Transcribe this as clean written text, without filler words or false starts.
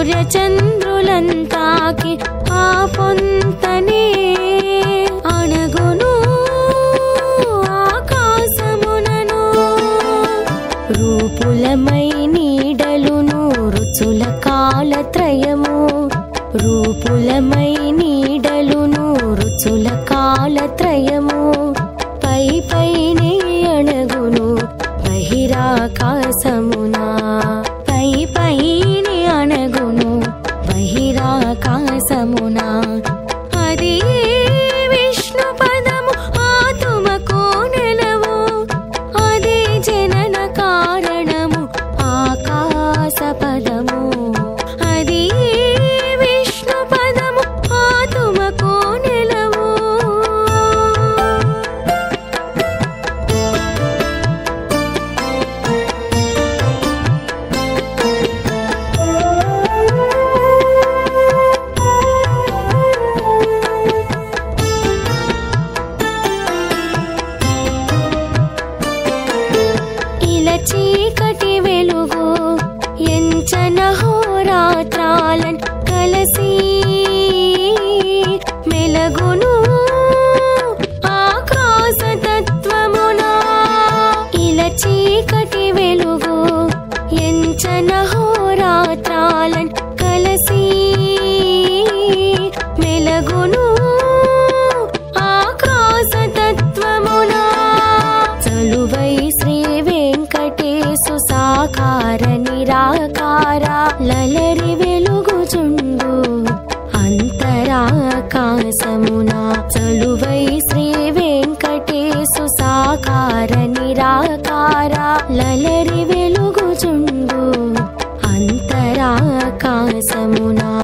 సూర్యచంద్రులంతాకి ఆ పొంతనే అణగును ఆకాశమునను రూపులమై నీడలును రుచుల కాలత్రయము రూపులమై నీడలును రుచుల కాలత్రయము పై పైనే అణగును బహిరాకాశమునా పై పైనే అణగును బహిరాకాశమునా అది విష్ణు పదము ఆతుమకో నెలవు అదే జనన కారణము ఆకాశ పదము అది విష్ణు పదము ఆతుమకో నెలవు చీకటి వెలుగు ఎంచన హోరాత్రాలన్ కలసి మెలగును ఆకాశ తత్వమునా ఇలా చీకటి వెలుగు ఎంచన హోరాత్రాలన్ కలసి మెలగును ఆకాశ తత్వమునా చలువై శ్రీ వెంకటేశు సాకార నిరాకార లలరి వెలుగుచుండు అంతరాకాశమునా చలువై